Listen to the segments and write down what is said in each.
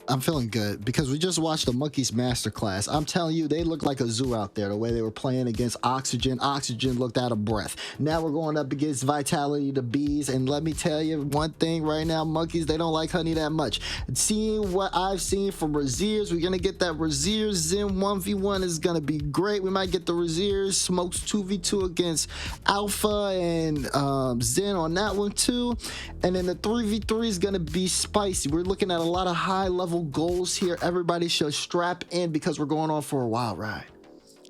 I'm feeling good because we just watched the Monkeys Masterclass. I'm telling you, they look like a zoo out there, the way they were playing against Oxygen. Oxygen looked out of breath. Now we're going up against Vitality, the Bees, and let me tell you one thing right now, Monkeys, they don't like honey that much. Seeing what I've seen from Raziers, we're going to get that Raziers Zen 1v1 is going to be great. We might get the Raziers Smokes 2v2 against Alpha and Zen on that one too. And then the 3v3 is going to be spicy. We're looking at a lot of high-level goals here. Everybody should strap in because we're going on for a wild ride.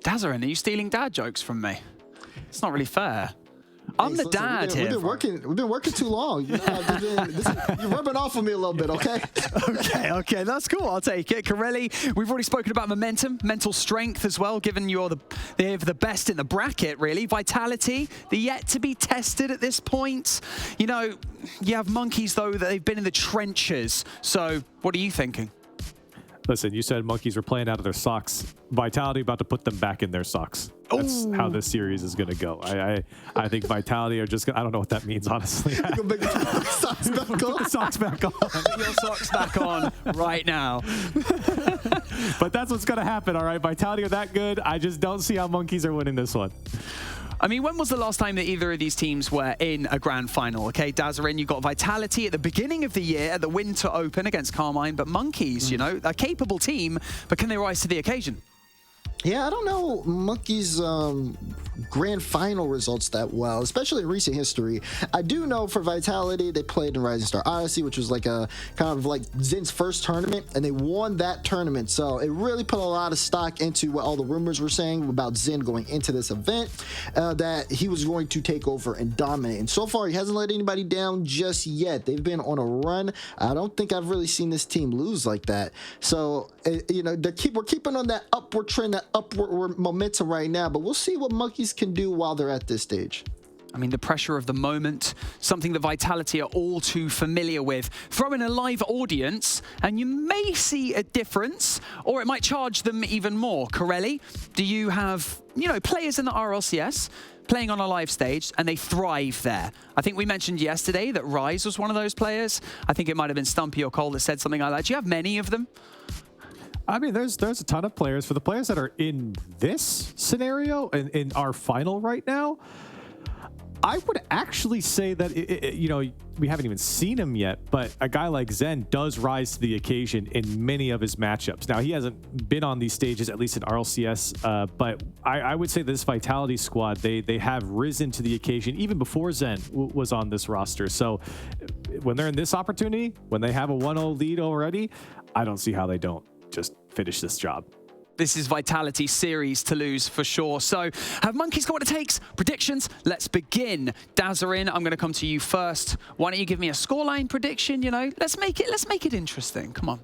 Dazarin, are you stealing dad jokes from me? It's not really fair. I'm the dad here. We've been working too long. You know, you're rubbing off on me a little bit, okay? Okay, that's cool. I'll take it. Corelli, we've already spoken about momentum, mental strength as well, given you're the best in the bracket, really. Vitality, they're yet to be tested at this point. You know, you have Monkeys, though, that they've been in the trenches. So what are you thinking? Listen, you said Monkeys were playing out of their socks. Vitality about to put them back in their socks. That's how this series is going to go. I think Vitality are just going to... I don't know what that means, honestly. Socks back on. Socks back on. Put your socks back on right now. But that's what's going to happen, all right? Vitality are that good. I just don't see how Monkeys are winning this one. I mean, when was the last time that either of these teams were in a grand final? Okay, Dazarin, you got Vitality at the beginning of the year at the Winter Open against Carmine, but Monkeys, you know, a capable team, but can they rise to the occasion? Yeah, I don't know Monkeys' grand final results that well, especially in recent history. I do know for Vitality, they played in Rising Star Odyssey, which was like a kind of like Zen's first tournament, and they won that tournament. So it really put a lot of stock into what all the rumors were saying about Zen going into this event, that he was going to take over and dominate. And so far, he hasn't let anybody down just yet. They've been on a run. I don't think I've really seen this team lose like that. So, you know, we're keeping on that upward trend, that upward momentum right now, but we'll see what Monkeys can do while they're at this stage. I mean, the pressure of the moment, something that Vitality are all too familiar with. Throw in a live audience, and you may see a difference, or it might charge them even more. Corelli, do you have, you know, players in the RLCS playing on a live stage, and they thrive there? I think we mentioned yesterday that Rise was one of those players. I think it might have been Stumpy or Cole that said something like that. Do you have many of them? I mean, there's a ton of players. For the players that are in this scenario, in our final right now, I would actually say that, you know, we haven't even seen him yet, but a guy like Zen does rise to the occasion in many of his matchups. Now, he hasn't been on these stages, at least in RLCS, but I would say this Vitality squad, they have risen to the occasion even before Zen was on this roster. So when they're in this opportunity, when they have a 1-0 lead already, I don't see how they don't just finish this job. This is Vitality series to lose for sure. So have Monkeys got what it takes? Predictions? Let's begin. Dazarin, I'm going to come to you first. Why don't you give me a scoreline prediction? You know, let's make it interesting. Come on.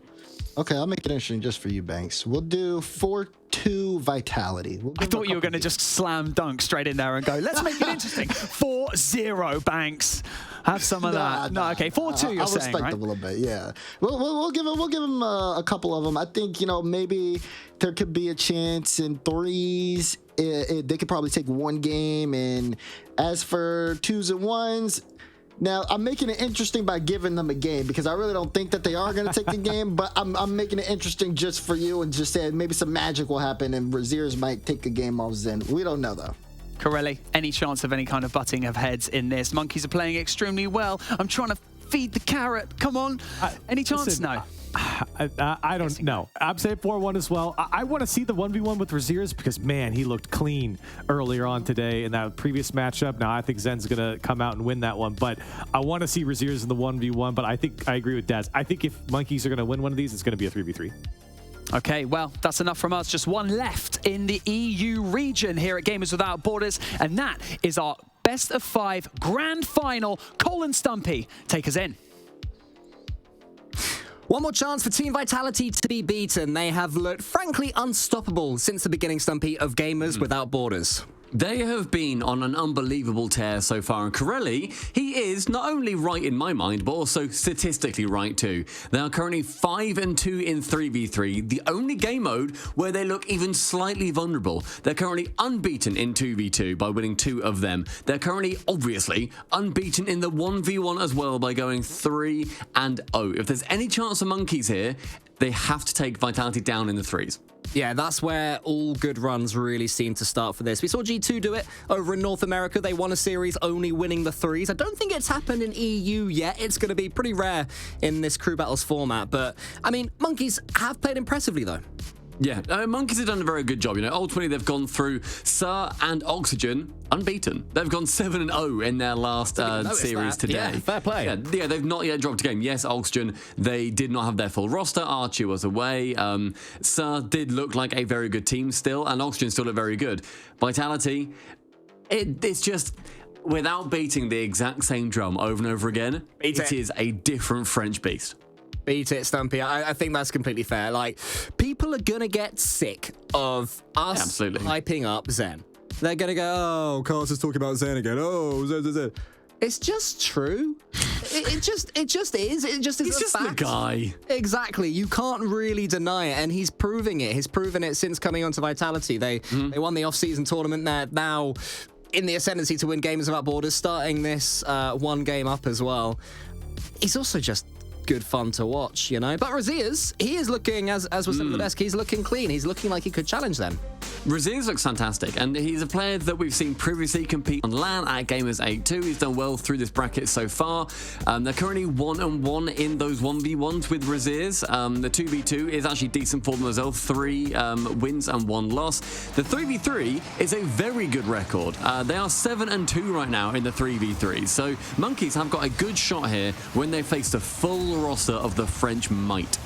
Okay, I'll make it interesting just for you, Banks. We'll do 4-2 Vitality. I thought you were going to just slam dunk straight in there and go, let's make it interesting. 4-0, Banks. Have some of that. No, okay, 4-2 you're saying, right? I'll respect them a little bit, yeah. We'll give them a couple of them. I think, you know, maybe there could be a chance in threes. They could probably take one game. And as for 2s and 1s, now, I'm making it interesting by giving them a game because I really don't think that they are going to take the game, but I'm making it interesting just for you and just saying maybe some magic will happen and Raziers might take a game off Zen. We don't know, though. Corelli, any chance of any kind of butting of heads in this? Monkeys are playing extremely well. I'm trying to feed the carrot. Come on. Any chance? Listen, no. I don't know. I'm saying 4-1 as well. I want to see the 1v1 with Raziers because, man, he looked clean earlier on today in that previous matchup. Now, I think Zen's going to come out and win that one, but I want to see Raziers in the 1v1, but I think I agree with Daz. I think if Monkeys are going to win one of these, it's going to be a 3v3. Okay, well, that's enough from us. Just one left in the EU region here at Gamers Without Borders, and that is our best of 5 grand final. Cole and Stumpy, take us in. One more chance for Team Vitality to be beaten. They have looked, frankly, unstoppable since the beginning, Stumpy, of Gamers Without Borders. They have been on an unbelievable tear so far, and Corelli, he is not only right in my mind, but also statistically right too. They are currently 5-2 in 3v3, the only game mode where they look even slightly vulnerable. They're currently unbeaten in 2v2 by winning 2 of them. They're currently, obviously, unbeaten in the 1v1 as well by going 3-0. If there's any chance of Monkeys here, they have to take Vitality down in the threes. Yeah, that's where all good runs really seem to start for this. We saw G2 do it over in North America. They won a series only winning the threes. I don't think it's happened in EU yet. It's going to be pretty rare in this crew battles format. But, I mean, Monkeys have played impressively, though. Yeah, Monkeys have done a very good job. You know, ultimately they've gone through Sir and Oxygen unbeaten. They've gone 7-0 in their last series today. Yeah, fair play. Yeah, they've not yet dropped a game. Yes, Oxygen, they did not have their full roster. Archie was away. Sir did look like a very good team still, and Oxygen still looked very good. Vitality, it's just, without beating the exact same drum over and over again, it is a different French beast. Beat it, Stumpy. I think that's completely fair. Like, people are going to get sick of us hyping up Zen. They're going to go, oh, Carlos is talking about Zen again. Oh, Zen. It's just true. It just is. It just is He's a just fact. the guy. Exactly. You can't really deny it, and he's proving it. He's proven it since coming onto Vitality. They won the off-season tournament. They're now in the ascendancy to win Gamers Without Borders, starting this one game up as well. He's also just good fun to watch, you know. But Razias, he is looking, as was said at the desk, he's looking clean. He's looking like he could challenge them. Razias looks fantastic, and he's a player that we've seen previously compete on LAN at Gamers 8-2. He's done well through this bracket so far. They're currently 1-1 in those 1v1s with Razias. The 2v2 is actually decent for them as well. 3 wins and 1 loss. The 3v3 is a very good record. They are 7-2 right now in the 3v3. So Monkeys have got a good shot here when they face the full roster of the French might.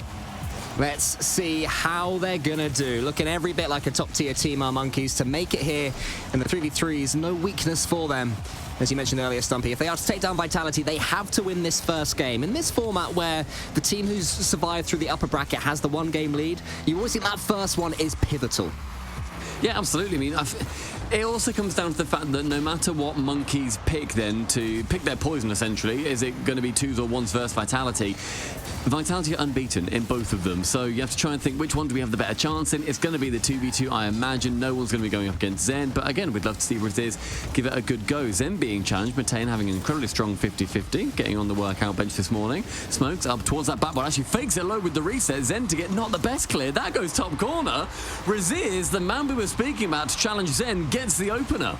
Let's see how they're going to do. Looking every bit like a top-tier team, our Monkeys, to make it here in the 3v3s. No weakness for them. As you mentioned earlier, Stumpy, if they are to take down Vitality, they have to win this first game. In this format where the team who's survived through the upper bracket has the 1-game lead, you always think that first one is pivotal. Yeah, absolutely. I mean, it also comes down to the fact that no matter what Monkeys pick then to pick their poison, essentially, is it going to be 2s or 1s versus Vitality? Vitality are unbeaten in both of them, so you have to try and think which one do we have the better chance in. It's going to be the 2v2, I imagine. No one's going to be going up against Zen, but again, we'd love to see Razias give it a good go. Zen being challenged, Matane having an incredibly strong 50-50, getting on the workout bench this morning. Smokes up towards that backboard, actually fakes it low with the reset. Zen to get not the best clear. That goes top corner. Razias, the man we were speaking about to challenge Zen, gets the opener.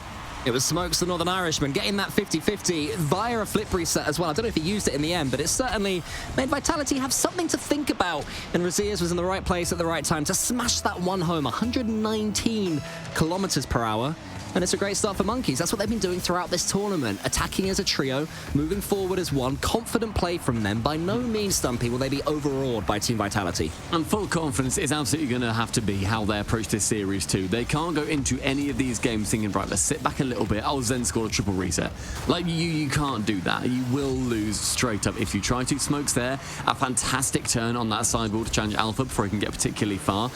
It was Smokes, the Northern Irishman, getting that 50-50 via a flip reset as well. I don't know if he used it in the end, but it certainly made Vitality have something to think about. And Razias was in the right place at the right time to smash that one home, 119 kilometers per hour. And it's a great start for Monkeys. That's what they've been doing throughout this tournament. Attacking as a trio, moving forward as one. Confident play from them. By no means, Stumpy, will they be overawed by Team Vitality. And full confidence is absolutely going to have to be how they approach this series too. They can't go into any of these games thinking, right, let's sit back a little bit. Oh, Zen scored a triple reset. Like, you can't do that. You will lose straight up if you try to. Smokes there. A fantastic turn on that sideboard to challenge Alpha before he can get particularly far.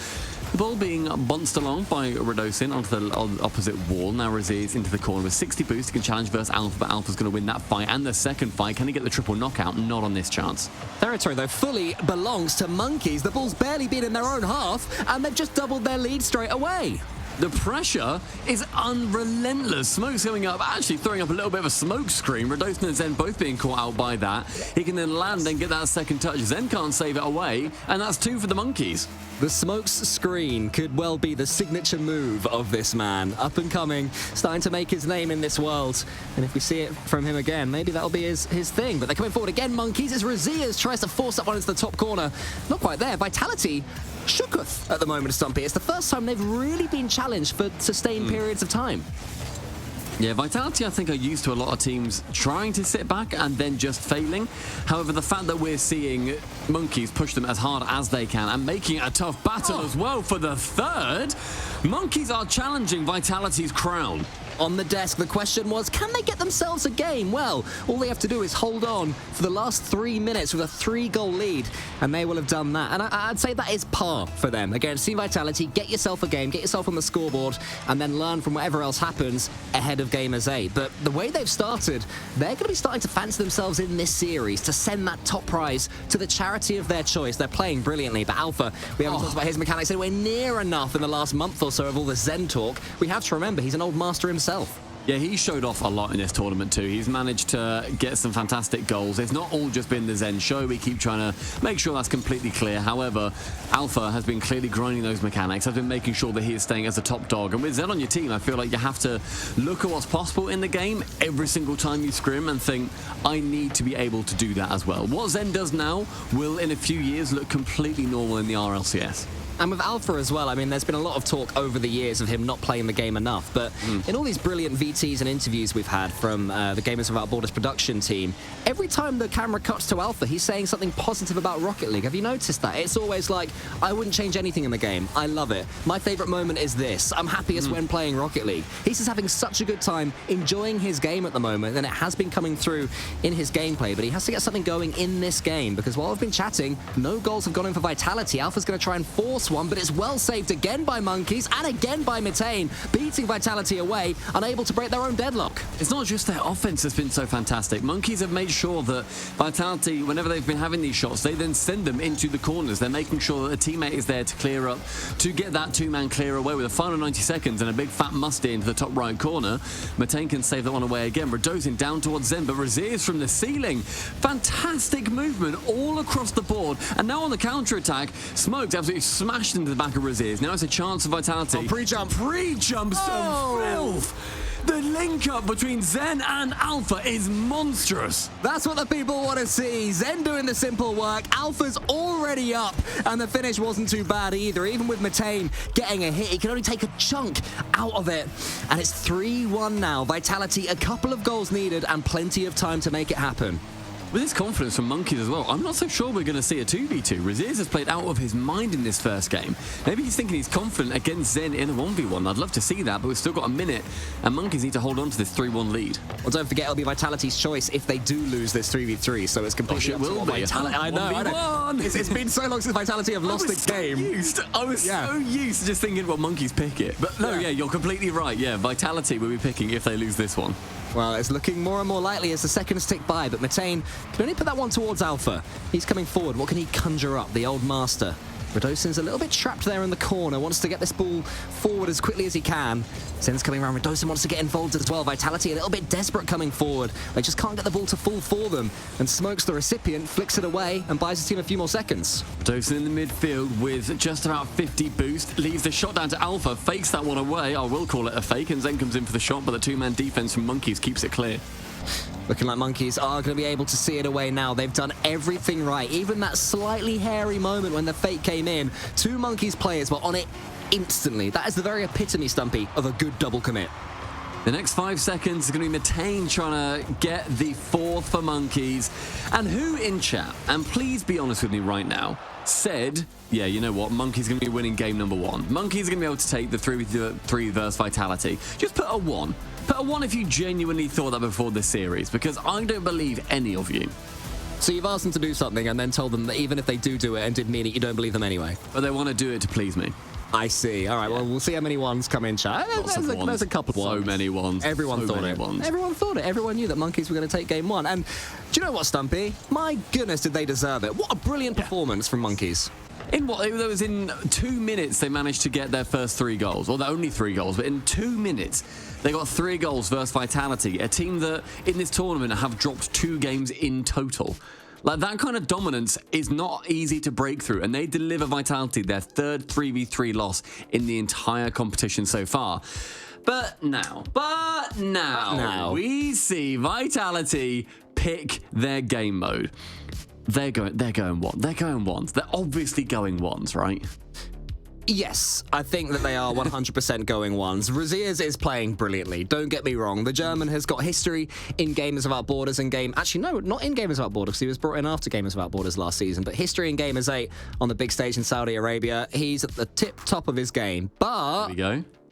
The ball being bounced along by Radosin onto the opposite wall. Now Razias into the corner with 60 boost. He can challenge versus Alpha, but Alpha's going to win that fight and the second fight. Can he get the triple knockout? Not on this chance. Territory, though, fully belongs to Monkeys. The ball's barely been in their own half, and they've just doubled their lead straight away. The pressure is unrelentless. Smoke's going up, actually throwing up a little bit of a smoke screen. Radosin and Zen both being caught out by that. He can then land and get that second touch. Zen can't save it away, and that's 2 for the Monkeys. The Smokes screen could well be the signature move of this man. Up and coming, starting to make his name in this world. And if we see it from him again, maybe that'll be his thing. But they're coming forward again, Monkeys, as Razias tries to force that one into the top corner. Not quite there. Vitality shooketh at the moment, Stumpy. It's the first time they've really been challenged for sustained periods of time. Yeah, Vitality, I think, are used to a lot of teams trying to sit back and then just failing. However, the fact that we're seeing Monkeys push them as hard as they can and making it a tough battle as well for the third, Monkeys are challenging Vitality's crown. On the desk, the question was, can they get themselves a game? Well, all they have to do is hold on for the last 3 minutes with a 3-goal lead, and they will have done that. And I'd say that is par for them. Against Team Vitality, get yourself a game, get yourself on the scoreboard, and then learn from whatever else happens ahead of Gamers 8. But the way they've started, they're going to be starting to fancy themselves in this series to send that top prize to the charity of their choice. They're playing brilliantly, but Alpha, we haven't talked about his mechanics anywhere near enough in the last month or so of all the Zen talk. We have to remember, he's an old master himself. Yeah, he showed off a lot in this tournament too. He's managed to get some fantastic goals. It's not all just been the Zen show. We keep trying to make sure that's completely clear. However, Alpha has been clearly grinding those mechanics, has been making sure that he is staying as a top dog. And with Zen on your team, I feel like you have to look at what's possible in the game every single time you scrim and think, I need to be able to do that as well. What Zen does now will, in a few years, look completely normal in the RLCS. And with Alpha as well, I mean, there's been a lot of talk over the years of him not playing the game enough. But in all these brilliant VTs and interviews we've had from the Gamers Without Borders production team, every time the camera cuts to Alpha, he's saying something positive about Rocket League. Have you noticed that? It's always like, I wouldn't change anything in the game. I love it. My favorite moment is this. I'm happiest when playing Rocket League. He's just having such a good time enjoying his game at the moment, and it has been coming through in his gameplay. But he has to get something going in this game, because while I've been chatting, no goals have gone in for Vitality. Alpha's going to try and force one, but it's well saved again by Monkeys and again by Mitane, beating Vitality away, unable to break their own deadlock. It's not just their offense that's been so fantastic. Monkeys have made sure that Vitality, whenever they've been having these shots, they then send them into the corners. They're making sure that a teammate is there to clear up, to get that two-man clear away with a final 90 seconds and a big fat musty into the top right corner. Mitane can save that one away again. Radosin down towards Zen, but Raziers from the ceiling. Fantastic movement all across the board. And now on the counter-attack, Smoked absolutely smashed into the back of Raziers. Now it's a chance for Vitality. Oh, pre-jump. Pre-jump, some filth. The link-up between Zen and Alpha is monstrous. That's what the people want to see. Zen doing the simple work. Alpha's already up, and the finish wasn't too bad either. Even with Mitane getting a hit, he can only take a chunk out of it. And it's 3-1 now. Vitality, a couple of goals needed and plenty of time to make it happen. With his confidence from Monkeys as well, I'm not so sure we're going to see a 2v2. Raziers has played out of his mind in this first game. Maybe he's thinking he's confident against Zen in a 1v1. I'd love to see that, but we've still got a minute, and Monkeys need to hold on to this 3-1 lead. Well, don't forget, it'll be Vitality's choice if they do lose this 3v3, so it's completely up to what Vitality. I know. It's been so long since Vitality have lost a game. I was so used to just thinking, well, Monkeys pick it. But no, yeah, you're completely right. Yeah, Vitality will be picking if they lose this one. Well, it's looking more and more likely as the seconds tick by, but Mitane can only put that one towards Alpha. He's coming forward. What can he conjure up? The old master. Radosin's a little bit trapped there in the corner, wants to get this ball forward as quickly as he can. Zen's coming around. Radosin wants to get involved as well. Vitality a little bit desperate coming forward. They just can't get the ball to fall for them. And Smokes, the recipient, flicks it away and buys his team a few more seconds. Radosin in the midfield with just about 50 boost. Leaves the shot down to Alpha. Fakes that one away. I will call it a fake. And Zen comes in for the shot, but the two-man defense from Monkeys keeps it clear. Looking like Monkeys are going to be able to see it away now. They've done everything right. Even that slightly hairy moment when the fake came in, two Monkeys players were on it instantly. That is the very epitome, Stumpy, of a good double commit. The next 5 seconds is going to be Mitane trying to get the fourth for Monkeys. And who in chat, and please be honest with me right now, said, yeah, you know what, Monkeys going to be winning game number 1. Monkeys are going to be able to take the 3v3 versus Vitality. Just put a 1. Put a 1 if you genuinely thought that before this series, because I don't believe any of you. So you've asked them to do something and then told them that even if they do it and didn't mean it, you don't believe them anyway? But they want to do it to please me. I see. All right, well, we'll see how many ones come in, chat. There's a couple of ones. So many ones. Everyone thought it. Everyone thought it. Everyone knew that Monkeys were going to take game 1. And do you know what, Stumpy? My goodness, did they deserve it. What a brilliant performance from Monkeys. In what? It was in 2 minutes they managed to get their first 3 goals. Well, they're only 3 goals, but in 2 minutes they got 3 goals versus Vitality, a team that in this tournament have dropped 2 games in total. Like, that kind of dominance is not easy to break through, and they deliver Vitality their third 3v3 loss in the entire competition so far. But now, we see Vitality pick their game mode. They're going what? They're going ones. They're obviously going ones, right? Yes, I think that they are 100% going ones. Raziers is playing brilliantly, don't get me wrong. The German has got history in Gamers Without Borders and Actually, no, not in Gamers Without Borders. He was brought in after Gamers Without Borders last season, but history in Gamers 8 on the big stage in Saudi Arabia. He's at the top of his game, but...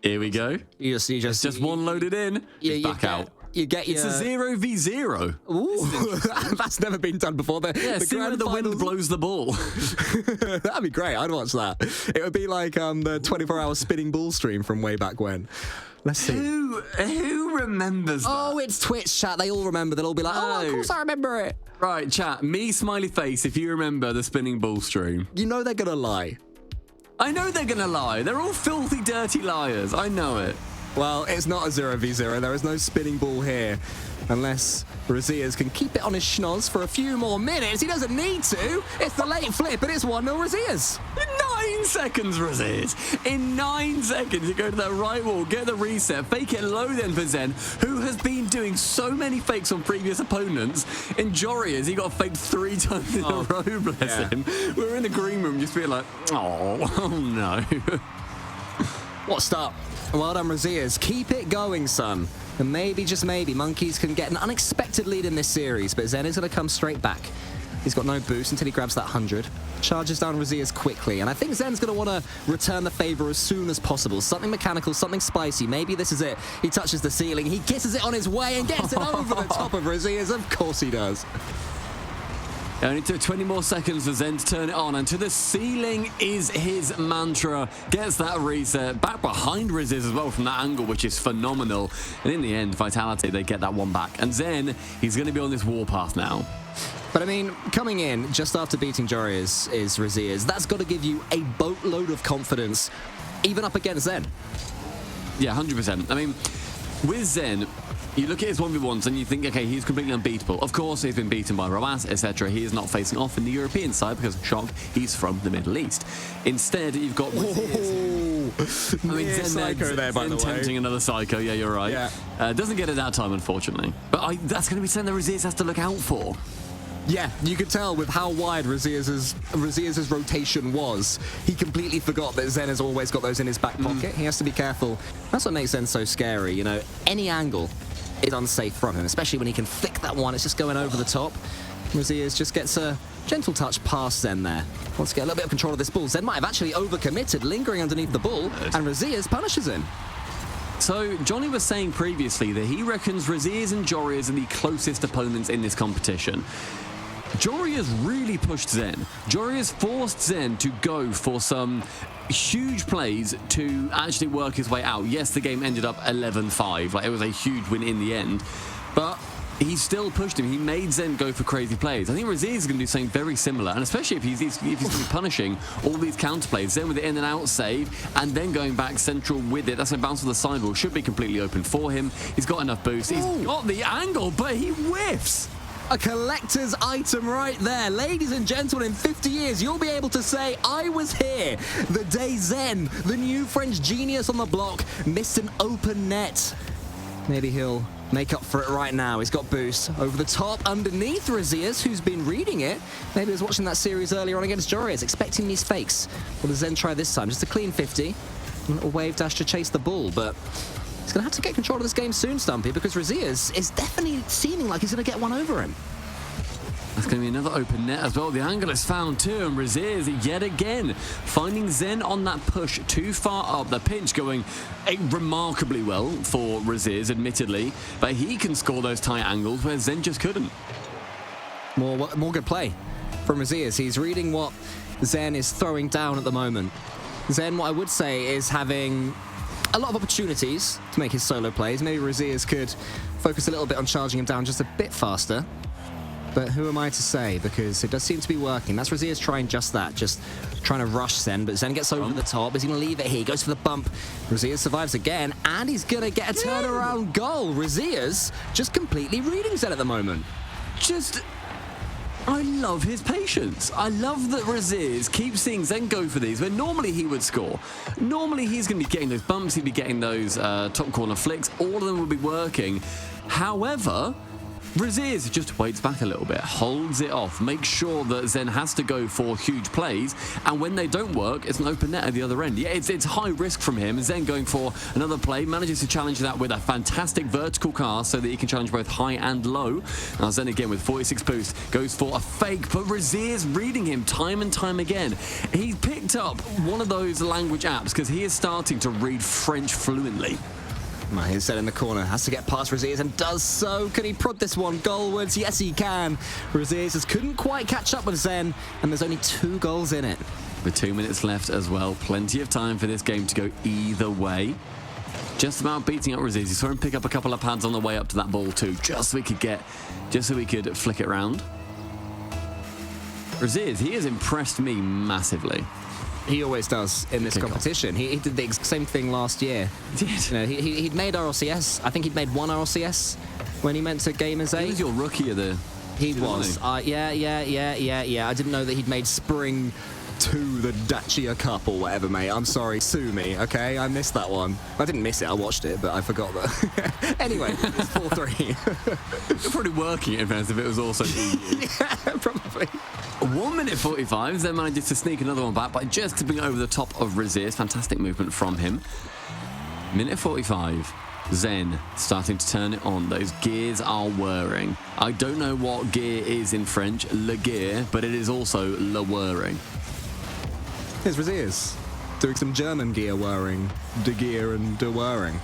Here we go. It's just one loaded in. He's back out. You get your... It's a 0v0. Ooh, that's never been done before. The wind blows the ball. That'd be great. I'd watch that. It would be like the 24-hour spinning ball stream from way back when. Let's see. Who remembers that? Oh, it's Twitch, chat. They all remember. They'll all be like, oh, of course I remember it. Right, chat. Me, smiley face, if you remember the spinning ball stream. You know they're going to lie. I know they're going to lie. They're all filthy, dirty liars. I know it. Well, it's not a 0v0. There is no spinning ball here. Unless Razias can keep it on his schnoz for a few more minutes. He doesn't need to. It's the late flip, and it's 1-0 Razias. 9 seconds, Razias. In 9 seconds, you go to that right wall, get the reset, fake it low then for Zen, who has been doing so many fakes on previous opponents. In Jorias, he got faked 3 times in a row, bless him. We're in the green room just being like, oh no. What start? Well done, Razias. Keep it going, son. And maybe, just maybe, Monkeys can get an unexpected lead in this series, but Zen is going to come straight back. He's got no boost until he grabs that 100. Charges down Razias quickly, and I think Zen's going to want to return the favor as soon as possible. Something mechanical, something spicy. Maybe this is it. He touches the ceiling, he kisses it on his way and gets it over the top of Razias. Of course he does. Only took 20 more seconds for Zen to turn it on, and to the ceiling is his mantra. Gets that reset, back behind Razias as well from that angle, which is phenomenal. And in the end, Vitality, they get that one back. And Zen, he's going to be on this warpath now. But I mean, coming in just after beating Jorias is Razias. That's got to give you a boatload of confidence, even up against Zen. Yeah, 100%. I mean, with Zen, you look at his 1v1s and you think, okay, he's completely unbeatable. Of course, he's been beaten by Roas, etc. He is not facing off in the European side because, shock, he's from the Middle East. Instead, you've got Razias. I mean, Zen psycho there, by the way. Tempting another psycho, yeah, you're right. Yeah. Doesn't get it that time, unfortunately. But that's going to be something that Razias has to look out for. Yeah, you could tell with how wide Razias' rotation was. He completely forgot that Zen has always got those in his back pocket. He has to be careful. That's what makes Zen so scary, you know. Any angle is unsafe from him, especially when he can flick that one. It's just going over the top. Razias just gets a gentle touch past Zen there. Wants to get a little bit of control of this ball. Zen might have actually overcommitted, lingering underneath the ball, and Razias punishes him. So, Johnny was saying previously that he reckons Razias and Jorias are the closest opponents in this competition. Jorias really pushed Zen. Jorias forced Zen to go for some huge plays to actually work his way out. Yes, the game ended up 11-5. Like, it was a huge win in the end. But he still pushed him. He made Zen go for crazy plays. I think Razias is going to do something very similar, and especially if he's going to be punishing all these counter plays. Zen with the in and out save, and then going back central with it. That's a bounce to the sidewall. Should be completely open for him. He's got enough boost. He's got the angle, but he whiffs. A collector's item right there. Ladies and gentlemen, in 50 years, you'll be able to say, I was here the day Zen, the new French genius on the block, missed an open net. Maybe he'll make up for it right now. He's got boost over the top underneath Razias, who's been reading it. Maybe he was watching that series earlier on against Jorias, expecting these fakes. Will the Zen try this time? Just a clean 50. A little wave dash to chase the ball, but he's going to have to get control of this game soon, Stumpy, because Razias is definitely seeming like he's going to get one over him. That's going to be another open net as well. The angle is found too, and Razias yet again finding Zen on that push too far up. The pinch going remarkably well for Razias, admittedly, but he can score those tight angles where Zen just couldn't. More good play from Razias. He's reading what Zen is throwing down at the moment. Zen, what I would say, is having a lot of opportunities to make his solo plays. Maybe Razias could focus a little bit on charging him down just a bit faster. But who am I to say? Because it does seem to be working. That's Razias trying just that, just trying to rush Zen. But Zen gets over the top. Is he going to leave it here? He goes for the bump. Razias survives again, and he's going to get a turnaround goal. Razias just completely reading Zen at the moment. I love his patience. I love that Razias keeps seeing Zen go for these, where normally he would score. Normally he's going to be getting those bumps, he'd be getting those top corner flicks. All of them would be working. However, Razias just waits back a little bit, holds it off, makes sure that Zen has to go for huge plays, and when they don't work, it's an open net at the other end. Yeah, it's high risk from him. Zen going for another play, manages to challenge that with a fantastic vertical cast so that he can challenge both high and low. Now Zen again with 46 boost, goes for a fake, but Razias reading him time and time again. He's picked up one of those language apps because he is starting to read French fluently. He's set in the corner, has to get past Razias and does so. Can he prod this one goalwards? Yes, he can. Razias just couldn't quite catch up with Zen, and there's only 2 goals in it. With 2 minutes left as well, plenty of time for this game to go either way. Just about beating up Razias. You saw him pick up a couple of pads on the way up to that ball too, just so we could flick it round. Razias, he has impressed me massively. He always does in this competition. He did the same thing last year. He did. You know, he'd made RLCS. I think he'd made one RLCS when he went to Gamers 8. He was your rookie of the... He was. Yeah. I didn't know that he'd made Spring to the Dacia Cup or whatever, mate. I'm sorry, sue me, okay? I missed that one. I didn't miss it, I watched it, but I forgot that. Anyway, it's 4-3. You're probably working it, if it was also EU. Yeah, probably. 1 minute 45, then manages to sneak another one back by just tipping over the top of Raziz. Fantastic movement from him. Minute 45. Zen starting to turn it on. Those gears are whirring. I don't know what gear is in French, le gear, but it is also le whirring. Here's Raziz doing some German gear whirring, de gear and de whirring.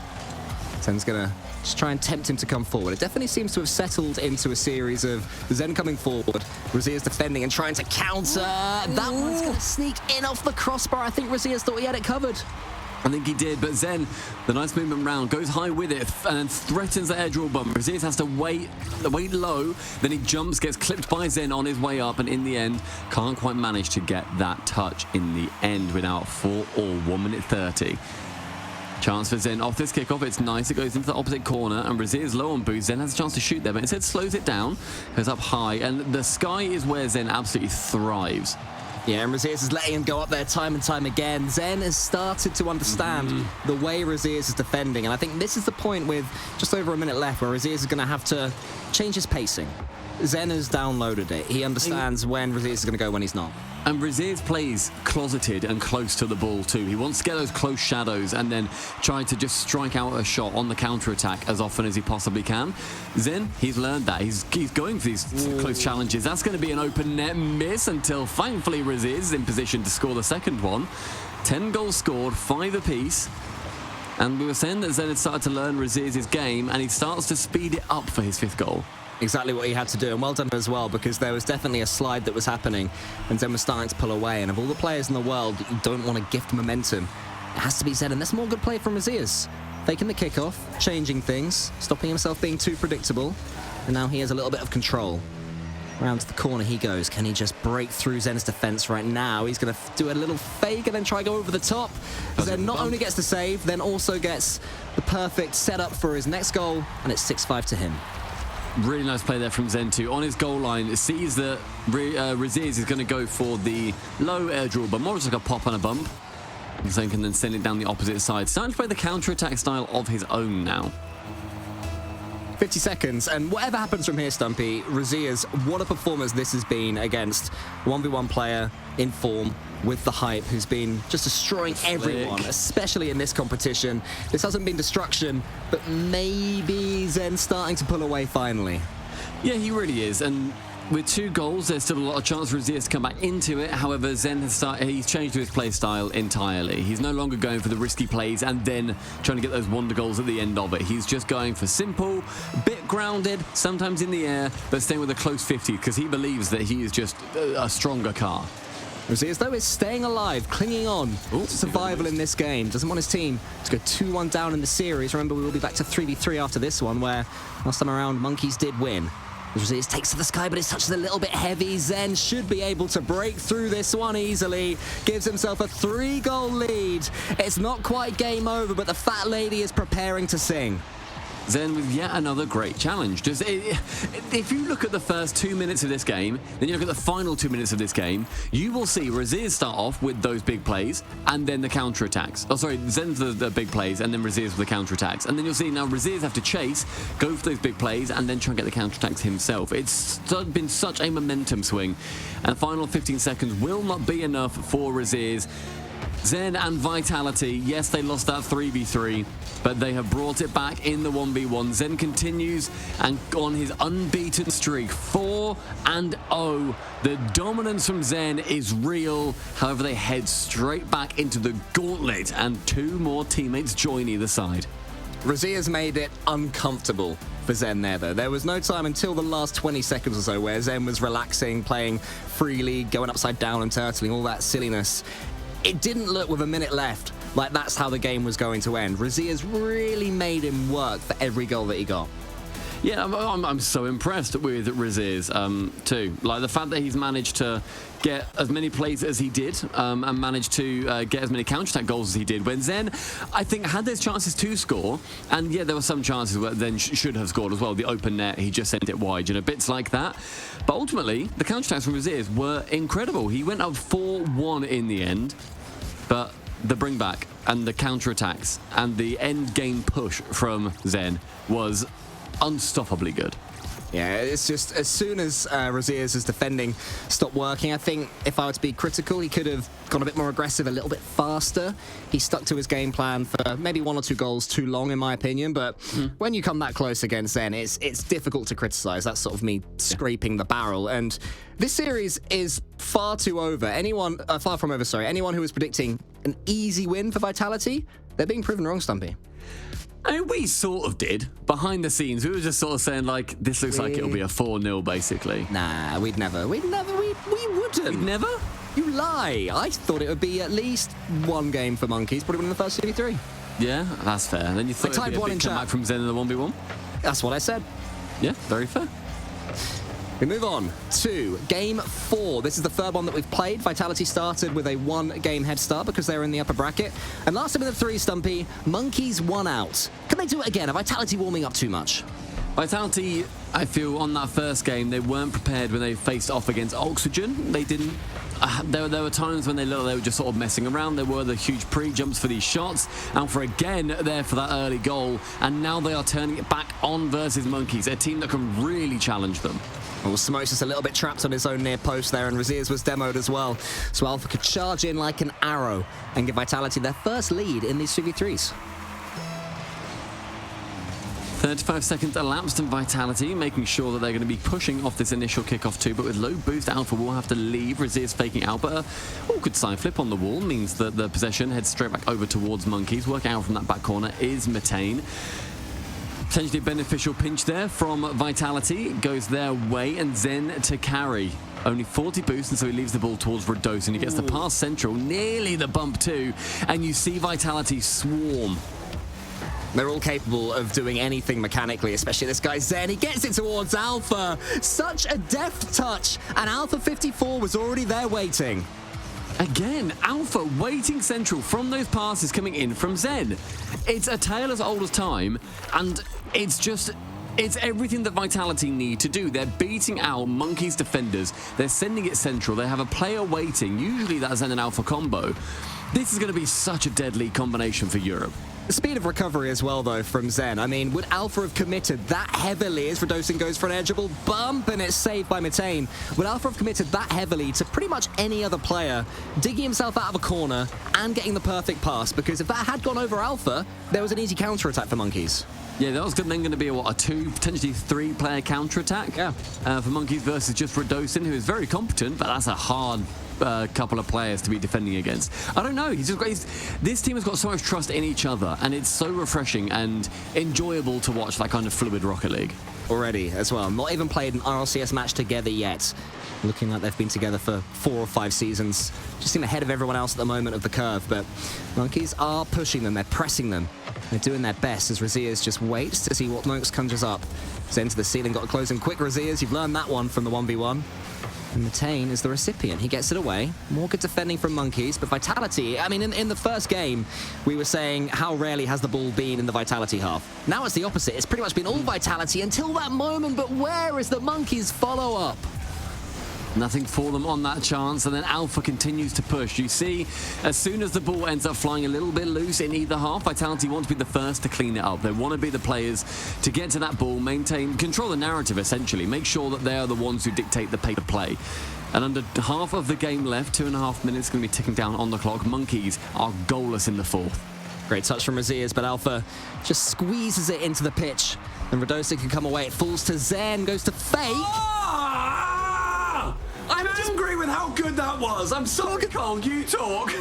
Zen's gonna just try and tempt him to come forward. It definitely seems to have settled into a series of Zen coming forward, Raziz defending and trying to counter. That one's gonna sneak in off the crossbar. I think Raziz thought he had it covered. I think he did, but Zen, the nice movement round, goes high with it and threatens the air draw bump. Raziz has to wait low, then he jumps, gets clipped by Zen on his way up, and in the end, can't quite manage to get that touch in the end without 4-all, 1 minute 30. Chance for Zen off this kickoff. It's nice. It goes into the opposite corner, and Raziz low on boost. Zen has a chance to shoot there, but instead slows it down, goes up high, and the sky is where Zen absolutely thrives. Yeah, and Raziz is letting him go up there time and time again. Zen has started to understand the way Raziz is defending, and I think this is the point with just over a minute left where Raziz is going to have to change his pacing. Zen has downloaded it. He understands when Raziz is going to go, when he's not. And Raziz plays closeted and close to the ball too. He wants to get those close shadows and then try to just strike out a shot on the counter-attack as often as he possibly can. Zen, he's learned that. He's going for these close challenges. That's going to be an open net miss until thankfully Raziz is in position to score the second one. 10 goals scored, 5 apiece. And we were saying that Zen had started to learn Raziz's game, and he starts to speed it up for his 5th goal. Exactly what he had to do, and well done as well, because there was definitely a slide that was happening and Zen was starting to pull away, and of all the players in the world that you don't want to gift momentum, it has to be Zen, and that's more good play from Raziz. Faking the kickoff, changing things, stopping himself being too predictable, and now he has a little bit of control. Round to the corner he goes. Can he just break through Zen's defense right now? He's going to do a little fake and then try to go over the top. Zen not only gets the save, then also gets the perfect setup for his next goal, and it's 6-5 to him. Really nice play there from Zen too. On his goal line, sees that Raziz is going to go for the low air draw, but more just like a pop and a bump. And Zen can then send it down the opposite side. Starting to play the counter-attack style of his own now. 50 seconds, and whatever happens from here, Stumpy, Raziz, what a performance this has been against 1v1 player in form with the hype, who's been just destroying everyone, especially in this competition. This hasn't been destruction, but maybe Zen starting to pull away finally. Yeah, he really is, and with 2 goals, there's still a lot of chance for Raziz to come back into it. However, Zen he's changed his play style entirely. He's no longer going for the risky plays and then trying to get those wonder goals at the end of it. He's just going for simple, bit grounded, sometimes in the air, but staying with a close 50 because he believes that he is just a stronger car. Raziz, though, is staying alive, clinging on to survival in this game. Doesn't want his team to go 2-1 down in the series. Remember, we will be back to 3v3 after this one, where last time around, Monkeys did win. Raziz takes to the sky, but his touch is a little bit heavy. Zen should be able to break through this one easily. Gives himself a 3-goal lead. It's not quite game over, but the fat lady is preparing to sing. Zen with yet another great challenge. If you look at the first 2 minutes of this game, then you look at the final 2 minutes of this game, you will see Raziz start off with those big plays and then the counter-attacks. Oh, sorry, Zen's the big plays and then Raziz with the counter-attacks. And then you'll see now Raziz have to chase, go for those big plays and then try and get the counter-attacks himself. It's been such a momentum swing. And the final 15 seconds will not be enough for Raziz. Zen and Vitality, yes, they lost that 3v3, but they have brought it back in the 1v1. Zen continues and on his unbeaten streak, 4-0. The dominance from Zen is real. However, they head straight back into the gauntlet and 2 more teammates join either side. Raziz made it uncomfortable for Zen there, though. There was no time until the last 20 seconds or so where Zen was relaxing, playing freely, going upside down and turtling, all that silliness. It didn't look, with a minute left, like that's how the game was going to end. Raziz really made him work for every goal that he got. Yeah, I'm so impressed with Raziz too. Like the fact that he's managed to get as many plays as he did and managed to get as many counterattack goals as he did. When Zen, I think, had those chances to score, and yeah, there were some chances where Zen should have scored as well. The open net, he just sent it wide, you know, bits like that. But ultimately, the counterattacks from Raziz were incredible. He went up 4-1 in the end, but the bring back and the counterattacks and the end game push from Zen was unstoppably good. Yeah, it's just as soon as Razier's defending stopped working, I think if I were to be critical, he could have gone a bit more aggressive, a little bit faster. He stuck to his game plan for maybe 1 or 2 goals too long, in my opinion. But when you come that close against Zen, it's difficult to criticize. That's sort of me scraping the barrel. And this series is far from over. Anyone who was predicting an easy win for Vitality, they're being proven wrong, Stumpy. I mean, we sort of did. Behind the scenes, we were just sort of saying, like, this looks like it'll be a 4-0, basically. Nah, we'd never. We wouldn't. We'd never? You lie. I thought it would be at least 1 game for Monkeys, probably win in the first 2v3. Yeah, that's fair. And then you thought it'd be a big comeback from Zen in the 1v1? That's what I said. Yeah, very fair. We move on to Game 4. This is the third one that we've played. Vitality started with a 1-game head start because they were in the upper bracket. And last time in the 3, Stumpy, Monkeys won out. Can they do it again? Are Vitality warming up too much? Vitality, I feel, on that first game, they weren't prepared when they faced off against Oxygen. They didn't. There were times when they were just sort of messing around. There were the huge pre-jumps for these shots. Alpha again there for that early goal. And now they are turning it back on versus Monkeys, a team that can really challenge them. Well, Smoke's just a little bit trapped on his own near post there, and Razier's was demoed as well. So Alpha could charge in like an arrow and give Vitality their first lead in these 2v3s. 35 seconds elapsed in Vitality, making sure that they're going to be pushing off this initial kickoff too, but with low boost, Alpha will have to leave. Razier's faking out, but a good side flip on the wall means that the possession heads straight back over towards Monkeys. Working out from that back corner is Matane. Potentially beneficial pinch there from Vitality. Goes their way, and Zen to carry. Only 40 boost, and so he leaves the ball towards Redos, and he gets the pass central, nearly the bump too, and you see Vitality swarm. They're all capable of doing anything mechanically, especially this guy Zen. He gets it towards Alpha. Such a deft touch, and Alpha 54 was already there waiting. Again, Alpha waiting central from those passes coming in from Zen. It's a tale as old as time, and it's everything that Vitality need to do. They're beating out Monkeys defenders. They're sending it central. They have a player waiting. Usually that's Zen and Alpha combo. This is going to be such a deadly combination for Europe. The speed of recovery as well, though, from Zen. I mean, would Alpha have committed that heavily as Redosin goes for an edgeable bump and it's saved by Matane? Would Alpha have committed that heavily to pretty much any other player, digging himself out of a corner and getting the perfect pass? Because if that had gone over Alpha, there was an easy counter-attack for Monkeys. Yeah, that was then going to be a 2, potentially 3-player counter-attack for Monkeys versus just Redosin, who is very competent, but that's a hard couple of players to be defending against. I don't know. This team has got so much trust in each other, and it's so refreshing and enjoyable to watch that kind of fluid Rocket League. Already as well. Not even played an RLCS match together yet. Looking like they've been together for 4 or 5 seasons. Just seem ahead of everyone else at the moment of the curve, but Monkeys are pushing them. They're pressing them. They're doing their best as Razier's just waits to see what Monks conjures up. Zen to the ceiling, got to close in quick. Razier's, you've learned that one from the 1v1. And Matane is the recipient. He gets it away. More good defending from Monkeys, but Vitality, I mean, in the first game, we were saying how rarely has the ball been in the Vitality half. Now it's the opposite. It's pretty much been all Vitality until that moment, but where is the Monkeys follow-up? Nothing for them on that chance, and then Alpha continues to push. You see, as soon as the ball ends up flying a little bit loose in either half, Vitality want to be the first to clean it up. They want to be the players to get to that ball, control the narrative essentially, make sure that they are the ones who dictate the pace of play. And under half of the game left, 2.5 minutes going to be ticking down on the clock. Monkeys are goalless in the 4th. Great touch from Razier's, but Alpha just squeezes it into the pitch. And Redosin can come away. It falls to Zen, goes to Fake. I'm angry with how good that was. I'm sorry, Cole. You talk.